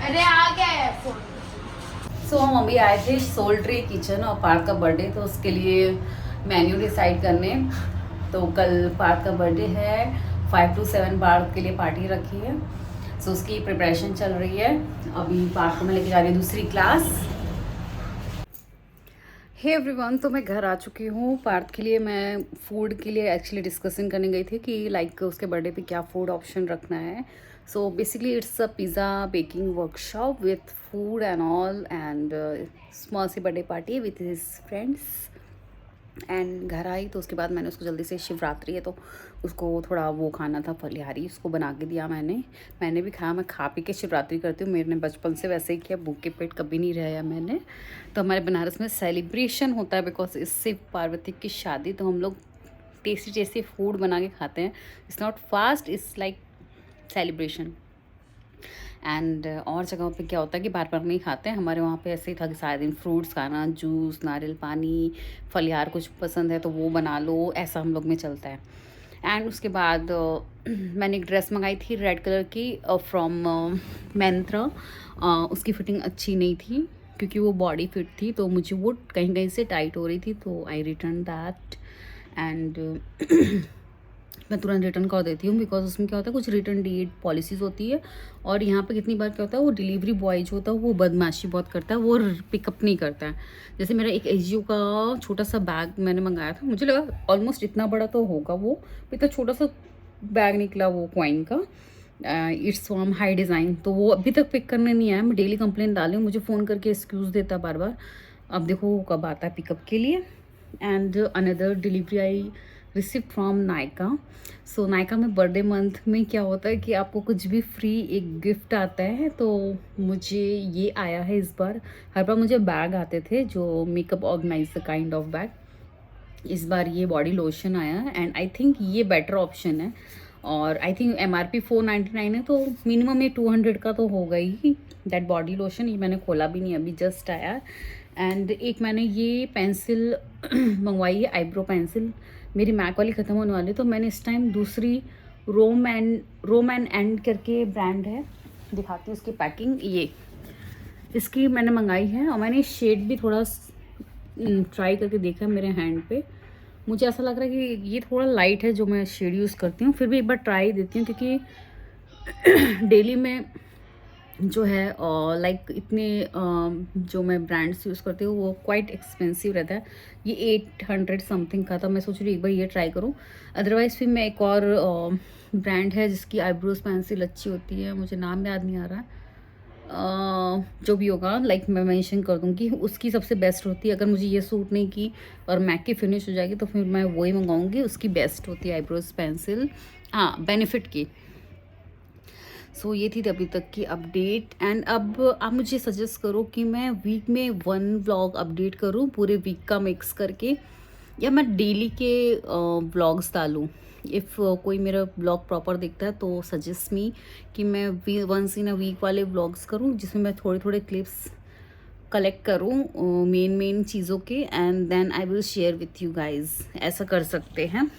अरे आ गया है फोन। सो हम अभी आए थे सोल ट्री किचन और पार्थ का बर्थडे, तो उसके लिए मेन्यू डिसाइड करने। तो कल पार्थ का बर्थडे है, 5 to 7 पार्थ के लिए पार्टी रखी है। सो उसकी प्रिपरेशन चल रही है। अभी पार्थ को मैं लेके जा रही हूँ दूसरी क्लास। हे एवरीवन, तो मैं घर आ चुकी हूँ। पार्थ के लिए मैं फूड के लिए एक्चुअली डिस्कशन करने गई थी कि लाइक उसके बर्थडे पे क्या फूड ऑप्शन रखना है। So basically it's a pizza baking workshop with food and all and small see birthday party with his friends. And घर आई तो उसके बाद मैंने उसको जल्दी से, शिवरात्रि है तो उसको थोड़ा वो खाना था, फलिहारी, उसको बना के दिया मैंने भी खाया। मैं खा पी के शिवरात्रि करती हूँ, मेरे ने बचपन से वैसे ही किया, भूखे पेट कभी नहीं रहा मैंने। तो हमारे बनारस में सेलिब्रेशन होता है बिकॉज इससे पार्वती की शादी, तो हम लोग टेस्टी टेस्टी फूड बना के खाते हैं। It's not fast, it's like celebration. And और जगहों पे क्या होता है कि बार बार नहीं खाते हैं। हमारे वहाँ पे ऐसे ही था कि सारे दिन फ्रूट्स खाना, जूस, नारियल पानी, फलिहार कुछ पसंद है तो वो बना लो, ऐसा हम लोग में चलता है। एंड उसके बाद मैंने एक ड्रेस मंगाई थी रेड कलर की फ्रॉम मैंत्रा। उसकी फिटिंग अच्छी नहीं थी क्योंकि वो बॉडी फिट थी, तो मुझे वो कहीं कहीं से टाइट हो रही थी, तो आई रिटर्न दैट। एंड मैं तुरंत रिटर्न कर देती हूँ बिकॉज उसमें क्या होता है, कुछ रिटर्न डेट पॉलिसीज़ होती है। और यहाँ पे कितनी बार क्या होता है, वो डिलीवरी बॉय जो होता है वो बदमाशी बहुत करता है, वो पिकअप नहीं करता है। जैसे मेरा एक एजियो का छोटा सा बैग मैंने मंगाया था, मुझे लगा ऑलमोस्ट इतना बड़ा तो होगा, वो इतना छोटा सा बैग निकला वो क्वाइन का। इट्स फ्रॉम हाई डिज़ाइन, तो वो अभी तक पिक करने नहीं आया। मैं डेली कंप्लेन डाली हूँ, मुझे फ़ोन करके एक्सक्यूज़ देता बार बार। अब देखो वो कब आता है पिकअप के लिए। And another delivery I receipt from Nykaa. So Nykaa में बर्थडे मंथ में क्या होता है कि आपको कुछ भी फ्री एक गिफ्ट आता है, तो मुझे ये आया है इस बार। हर बार मुझे बैग आते थे जो makeup organize kind of bag, इस बार ये बॉडी लोशन आया एंड आई थिंक ये बेटर ऑप्शन है। और आई थिंक MRP 499 है, तो मिनिमम ये 200 का तो होगा ही दैट बॉडी लोशन। ये मैंने खोला भी नहीं, अभी जस्ट आया। एंड एक मैंने ये पेंसिल मंगवाई है, आईब्रो पेंसिल। मेरी मैक वाली ख़त्म होने वाली, तो मैंने इस टाइम दूसरी रोम एंड एंड करके ब्रांड है, दिखाती हूँ इसकी पैकिंग। ये इसकी मैंने मंगाई है और मैंने शेड भी थोड़ा ट्राई करके देखा मेरे हैंड पे। मुझे ऐसा लग रहा है कि ये थोड़ा लाइट है जो मैं शेड यूज़ करती हूँ, फिर भी एक बार ट्राई देती हूँ क्योंकि डेली में जो है लाइक इतने जो मैं ब्रांड्स यूज़ करती हूँ वो क्वाइट एक्सपेंसिव रहता है। ये 800 समथिंग का था, मैं सोच रही हूँ एक बार ये ट्राई करूँ। अदरवाइज़ फिर मैं एक और ब्रांड है जिसकी आईब्रोज पेंसिल अच्छी होती है, मुझे नाम याद नहीं आ रहा है। जो भी होगा लाइक मैं मेंशन कर दूँगी, उसकी सबसे बेस्ट होती है। अगर मुझे ये सूट नहीं की और मैक की फिनिश हो जाएगी तो फिर मैं वही मंगाऊँगी, उसकी बेस्ट होती है आईब्रोज पेंसिल, हाँ, बेनिफिट की। सो ये थी अभी तक की अपडेट। एंड अब आप मुझे सजेस्ट करो कि मैं वीक में 1 व्लॉग अपडेट करूँ पूरे वीक का मिक्स करके, या मैं डेली के व्लॉग्स डालूँ। इफ़ कोई मेरा ब्लॉग प्रॉपर देखता है तो सजेस्ट मी कि मैं वंस इन अ वीक वाले व्लॉग्स करूँ जिसमें मैं थोड़े थोड़े क्लिप्स कलेक्ट करूँ मेन चीज़ों के, and then I will share with you guys. ऐसा कर सकते हैं।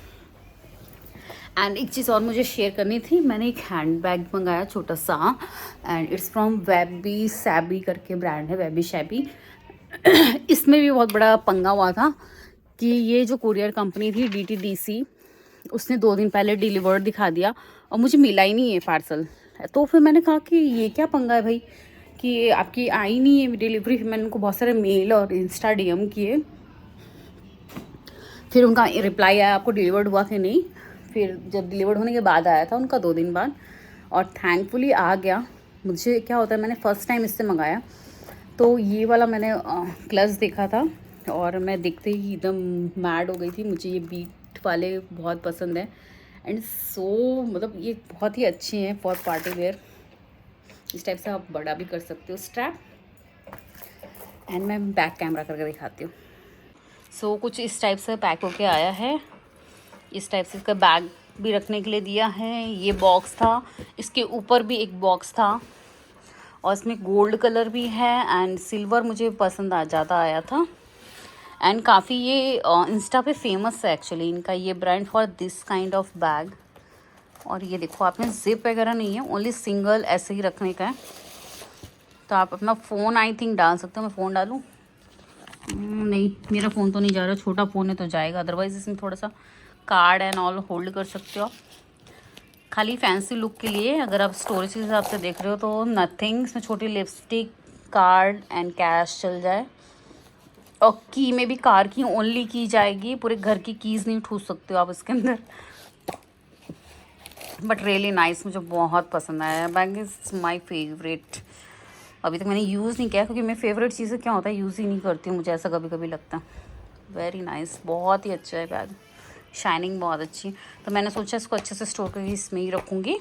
एंड एक चीज़ और मुझे शेयर करनी थी, मैंने एक हैंड बैग मंगाया छोटा सा, and it's from Baby SEBI करके ब्रांड है, वेबी शैबी। इसमें भी बहुत बड़ा पंगा हुआ था कि ये जो कुरियर कंपनी थी DTDC, उसने 2 दिन पहले डिलीवर्ड दिखा दिया और मुझे मिला ही नहीं है पार्सल। तो फिर मैंने कहा कि ये क्या पंगा है भाई कि आपकी आई नहीं है डिलीवरी। मैंने उनको बहुत सारे मेल और इंस्टा DM किए, फिर उनका रिप्लाई आया आपको डिलीवर्ड हुआ कि नहीं। फिर जब डिलीवर्ड होने के बाद आया था उनका 2 दिन बाद, और थैंकफुली आ गया। मुझे क्या होता है, मैंने फ़र्स्ट टाइम इससे मंगाया तो ये वाला मैंने क्लच देखा था और मैं देखते ही एकदम मैड हो गई थी। मुझे ये बीट वाले बहुत पसंद है एंड सो मतलब ये बहुत ही अच्छे हैं फॉर पार्टी वेयर। इस टाइप से आप बड़ा भी कर सकते हो स्ट्रैप। एंड मैं बैक कैमरा करके दिखाती हूँ। सो कुछ इस टाइप से पैक होके आया है। इस टाइप से इसका बैग भी रखने के लिए दिया है। ये बॉक्स था, इसके ऊपर भी एक बॉक्स था और इसमें गोल्ड कलर भी है एंड सिल्वर मुझे पसंद ज़्यादा आया था। एंड काफ़ी ये इंस्टा पे फेमस है एक्चुअली इनका ये brand for this kind of bag. और ये देखो, आप में जिप वगैरह नहीं है, ओनली सिंगल ऐसे ही रखने का है। तो आप अपना फ़ोन आई थिंक डाल सकते हो। मैं फ़ोन डालूँ? नहीं, मेरा फ़ोन तो नहीं जा रहा, छोटा फ़ोन है तो जाएगा। अदरवाइज़ इसमें थोड़ा सा कार्ड एंड ऑल होल्ड कर सकते हो आप, खाली फैंसी लुक के लिए। अगर आप स्टोरेज के हिसाब से देख रहे हो तो नथिंग, इसमें छोटी लिपस्टिक, कार्ड एंड कैश चल जाए। और की में भी कार की ओनली की जाएगी, पूरे घर की कीज़ नहीं ठूस सकते हो आप इसके अंदर। बट रियली नाइस, मुझे बहुत पसंद आया। Bag is my favourite. अभी तक मैंने यूज़ नहीं किया क्योंकि मैं फेवरेट चीज़ें क्या होता है यूज़ ही नहीं करती हूँ, मुझे ऐसा कभी कभी लगता है। वेरी नाइस, बहुत ही अच्छा है बैग, शाइनिंग बहुत अच्छी। तो मैंने सोचा इसको अच्छे से स्टोर करके इसमें ही रखूँगी।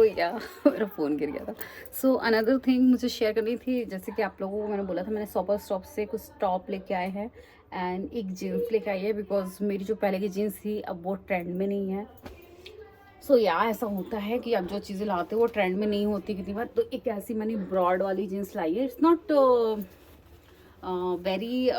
या मेरा फ़ोन गिर गया था। अनदर थिंग मुझे शेयर करनी थी, जैसे कि आप लोगों को मैंने बोला था, मैंने शॉपर स्टॉप से कुछ टॉप लेके आए हैं एंड एक जीन्स लेके आई है, बिकॉज मेरी जो पहले की जीन्स थी अब वो ट्रेंड में नहीं है। या ऐसा होता है कि आप जो चीज़ें लाते हो वो ट्रेंड में नहीं होती कितनी बार। तो एक ऐसी मैंने ब्रॉड वाली जीन्स लाई है। It's not very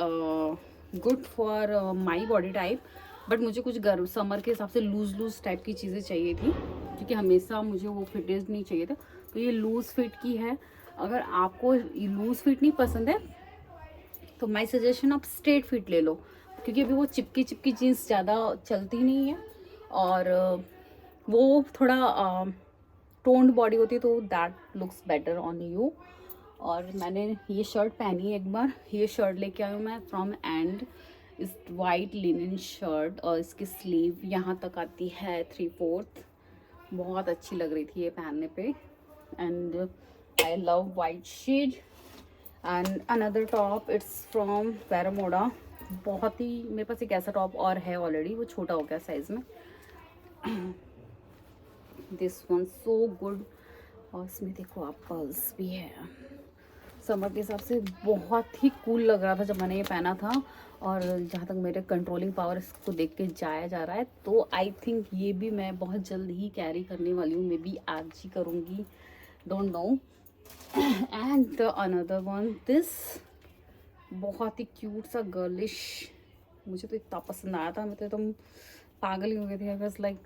good for my body type, but मुझे कुछ गर्म समर के हिसाब से लूज़ टाइप की चीज़ें चाहिए थी, क्योंकि हमेशा मुझे वो फिटेज नहीं चाहिए था। तो ये लूज़ फिट की है। अगर आपको लूज़ फिट नहीं पसंद है तो माई सजेशन आप स्ट्रेट फिट ले लो, क्योंकि अभी वो चिपकी जीन्स ज़्यादा चलती नहीं है और वो थोड़ा टोन्ड बॉडी होती है, तो that looks better on you. और मैंने ये शर्ट पहनी है एक बार। ये शर्ट लेके आई हूँ मैं फ्रॉम एंड, इस वाइट लिनन शर्ट, और इसकी स्लीव यहाँ तक आती है 3/4। बहुत अच्छी लग रही थी ये पहनने पे, and I love white shade. And another top, it's from Vero Moda. बहुत ही, मेरे पास एक ऐसा टॉप और है ऑलरेडी, वो छोटा हो गया साइज़ में। This one so good. और इसमें देखो आप पर्ल्स भी है। समर के हिसाब से बहुत ही कूल लग रहा था जब मैंने ये पहना था, और जहाँ तक मेरे कंट्रोलिंग पावर इसको देख के जाया जा रहा है, तो आई थिंक ये भी मैं बहुत जल्द ही कैरी करने वाली हूँ। मे बी आज ही करूँगी, don't know. And another one, this बहुत ही क्यूट सा गर्लिश, मुझे तो इतना पसंद आया था, मैं तो एकदम पागल ही हो गई थी। आई वाज लाइक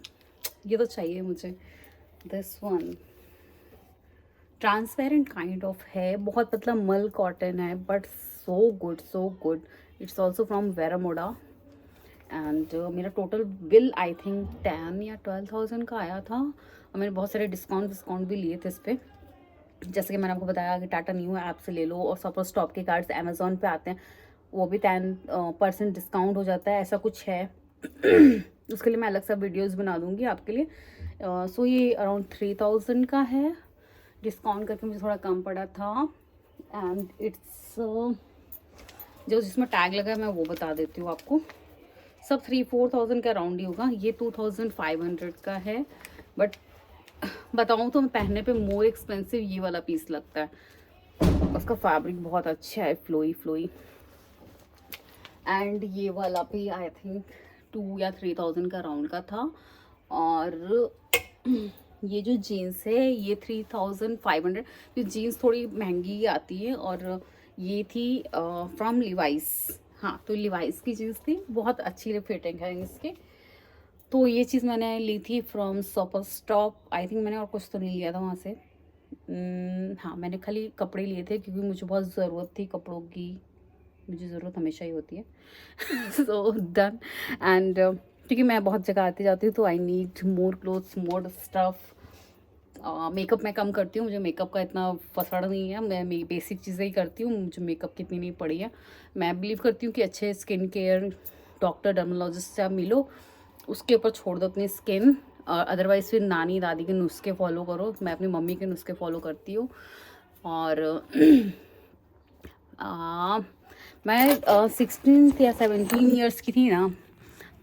ये तो चाहिए मुझे। This one transparent kind of है, बहुत पतला मल कॉटन है, but so good. It's also from Vero Moda. And मेरा टोटल बिल आई थिंक 10 या 12,000 का आया था, और मैंने बहुत सारे डिस्काउंट भी लिए थे इस पर। जैसे कि मैंने आपको बताया कि टाटा न्यू ऐप से ले लो, और सपोज स्टॉप के कार्ड्स अमेज़ॉन पे आते हैं, वो भी 10% डिस्काउंट हो जाता है, ऐसा कुछ है। उसके लिए मैं अलग सा वीडियोस बना दूंगी आपके लिए। ये अराउंड 3,000 का है, डिस्काउंट करके मुझे थोड़ा कम पड़ा था। एंड इट्स जो जिसमें टैग लगा है मैं वो बता देती हूँ आपको। सब 3-4,000 का अराउंड ही होगा। ये 2,500 का है, बट बताऊँ तो मैं पहनने पे मोर एक्सपेंसिव ये वाला पीस लगता है। उसका फैब्रिक बहुत अच्छा है, फ्लोई। एंड ये वाला भी आई थिंक 2 या 3,000 का राउंड का था। और ये जो जीन्स है ये 3,500। ये जीन्स थोड़ी महंगी आती है, और ये थी फ्रॉम लिवाइस। हाँ, तो लिवाइस की जीन्स थी, बहुत अच्छी फिटिंग है इसकी। तो ये चीज़ मैंने ली थी from shopper stop. I think मैंने और कुछ तो नहीं लिया था वहाँ से। हाँ, मैंने खाली कपड़े लिए थे, क्योंकि मुझे बहुत ज़रूरत थी कपड़ों की, मुझे ज़रूरत हमेशा ही होती है। So done. एंड क्योंकि मैं बहुत जगह आती जाती हूँ, तो I need more clothes, more stuff. Makeup मैं कम करती हूँ, मुझे मेकअप का इतना फसड़ नहीं है, मैं बेसिक चीज़ें ही करती हूँ, मुझे मेकअप की इतनी नहीं पड़ी है। मैं बिलीव करती हूँ कि अच्छे स्किन केयर डॉक्टर, डर्मोलॉजिस्ट से आप मिलो, उसके ऊपर छोड़ दो अपनी स्किन। और अदरवाइज़ फिर नानी दादी के नुस्खे फॉलो करो। मैं अपनी मम्मी के नुस्खे फॉलो करती हूँ। और मैं 16 या 17 ईयर्स की थी ना,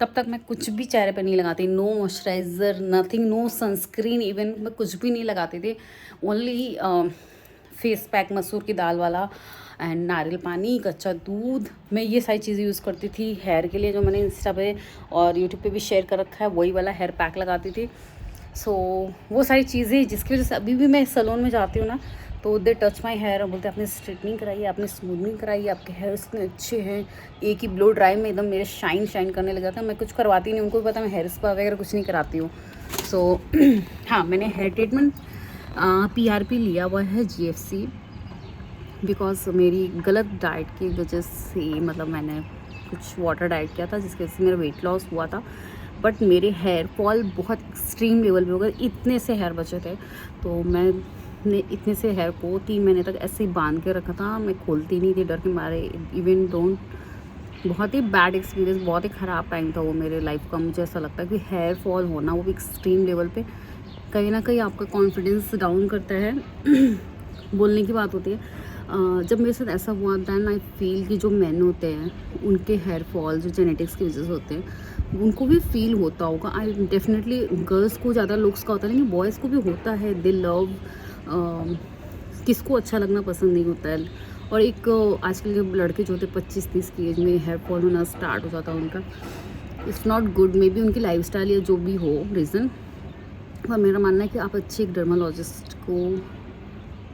तब तक मैं कुछ भी चेहरे पे नहीं लगाती। No moisturizer, nothing, no sunscreen, even मैं कुछ भी नहीं लगाती थी। ओनली फेस पैक मसूर की दाल वाला, एंड नारियल पानी, कच्चा दूध। मैं ये सारी चीज़ें यूज़ करती थी हेयर के लिए, जो मैंने इंस्टा पे और यूट्यूब पे भी शेयर कर रखा है, वही वाला हेयर पैक लगाती थी। वो सारी चीज़ें जिसकी वजह से अभी भी मैं सैलून में जाती हूँ ना, तो दे टच माई हेयर और बोलते आपने स्ट्रेटनिंग कराई है, आपने स्मूथनिंग कराई है, आपके हेयर इतने अच्छे हैं, एक ही ब्लो ड्राई में एकदम मेरे शाइन करने लगा था। मैं कुछ करवाती नहीं, उनको भी पता मैं हेयर स्पा वगैरह कुछ नहीं कराती हूँ। सो हाँ, मैंने हेयर ट्रीटमेंट PRP लिया हुआ है GFC, बिकॉज मेरी गलत डाइट की वजह से, मतलब मैंने कुछ वाटर डाइट किया था जिसकी वजह से मेरा वेट लॉस हुआ था, बट मेरे हेयर फॉल बहुत एक्सट्रीम लेवल पे हो गए। इतने से हेयर बचे थे तो मैंने इतने से हेयर को 3 महीने तक ऐसे ही बांध के रखा था, मैं खोलती नहीं थी डर के मारे। इवन डोंट, बहुत ही बैड एक्सपीरियंस, बहुत ही ख़राब टाइम था वो मेरे लाइफ का। मुझे ऐसा लगता है कि हेयर फॉल होना, वो भी एक्सट्रीम लेवल पे, कहीं ना कहीं आपका कॉन्फिडेंस डाउन करता है। बोलने की बात होती है। जब मेरे साथ ऐसा हुआ, दैन आई फील कि जो मेन होते हैं उनके हेयर फॉल जो जेनेटिक्स की वजह से होते हैं, उनको भी फील होता होगा। आई डेफिनेटली, गर्ल्स को ज़्यादा लुक्स का होता है, लेकिन बॉयज़ को भी होता है। दे लव, किसको अच्छा लगना पसंद नहीं होता है। और एक आजकल के लड़के जो होते 25-30 की एज में हेयर फॉल होना स्टार्ट हो जाता है उनका, it's not good. May be उनकी लाइफस्टाइल या जो भी हो रीज़न, पर मेरा मानना है कि आप अच्छे एक डर्मालॉजिस्ट को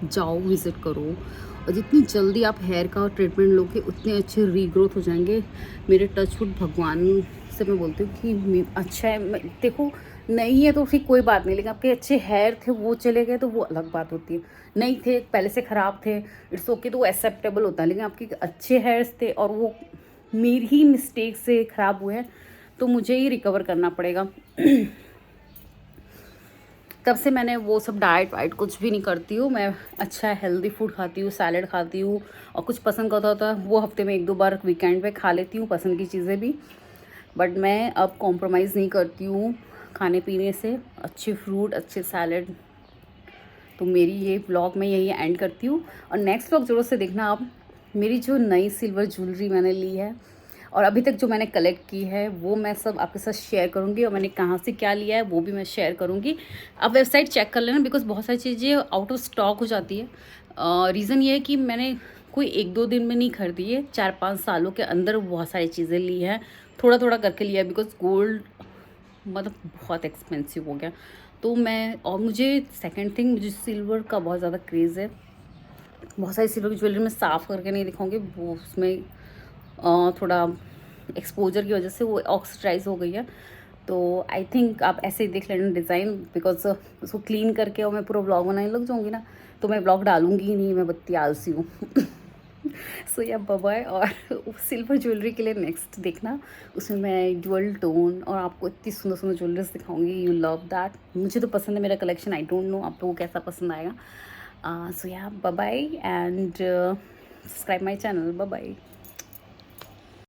जाओ, विज़िट करो, और जितनी जल्दी आप हेयर का ट्रीटमेंट लोगे उतने अच्छे रीग्रोथ हो जाएंगे। मेरे टचवुड भगवान से मैं बोलती हूँ कि अच्छा है। देखो, नहीं है तो फिर कोई बात नहीं, लेकिन आपके अच्छे हेयर थे वो चले गए तो वो अलग बात होती है। नहीं थे, पहले से ख़राब थे, इट्स ओके, तो वो एक्सेप्टेबल होता है। लेकिन आपके अच्छे हेयर्स थे और वो मेरी ही मिस्टेक से ख़राब हुए हैं, तो मुझे ही रिकवर करना पड़ेगा। तब से मैंने वो सब डाइट वाइट कुछ भी नहीं करती हूँ। मैं अच्छा हेल्दी फूड खाती हूँ, सैलड खाती हूँ, और कुछ पसंद का होता है वो हफ्ते में 1-2 बार वीकेंड पे खा लेती हूँ, पसंद की चीज़ें भी। बट मैं अब कॉम्प्रोमाइज़ नहीं करती हूँ खाने पीने से। अच्छे फ्रूट, अच्छे सैलड। तो मेरी ये व्लॉग मैं यही एंड करती हूँ, और नेक्स्ट व्लॉग ज़रूर से देखना आप। मेरी जो नई सिल्वर ज्वेलरी मैंने ली है और अभी तक जो मैंने कलेक्ट की है वो मैं सब आपके साथ शेयर करूँगी, और मैंने कहाँ से क्या लिया है वो भी मैं शेयर करूँगी। आप वेबसाइट चेक कर लेना, बिकॉज़ बहुत सारी चीज़ें आउट ऑफ स्टॉक हो जाती है। रीज़न ये है कि मैंने कोई 1-2 दिन में नहीं खरीदी है, 4-5 सालों के अंदर बहुत सारी चीज़ें ली हैं, थोड़ा थोड़ा करके लिया है, बिकॉज़ गोल्ड मतलब बहुत एक्सपेंसिव हो गया। तो मैं, और मुझे सेकंड थिंग, मुझे सिल्वर का बहुत ज़्यादा क्रेज़ है। बहुत सारी सिल्वर की ज्वेलरी मैं साफ़ करके नहीं दिखाऊंगी, वो उसमें थोड़ा एक्सपोजर की वजह से वो ऑक्सीडाइज हो गई है। तो आई थिंक आप ऐसे ही देख लेना डिज़ाइन, बिकॉज उसको क्लीन करके और मैं पूरा ब्लॉग बनाने लग जाऊँगी ना, तो मैं ब्लॉग डालूंगी ही नहीं, मैं बत्ती आलसी हूँ। सो या बाय। और सिल्वर ज्वेलरी के लिए नेक्स्ट देखना, उसमें मैं ड्यूअल टोन और आपको इतनी सुंदर सुंदर ज्वेलरीज दिखाऊंगी। You love that. मुझे तो पसंद है मेरा कलेक्शन, आई डोंट नो आप लोगों को कैसा पसंद आएगा। So yeah bye and subscribe my channel. Bye.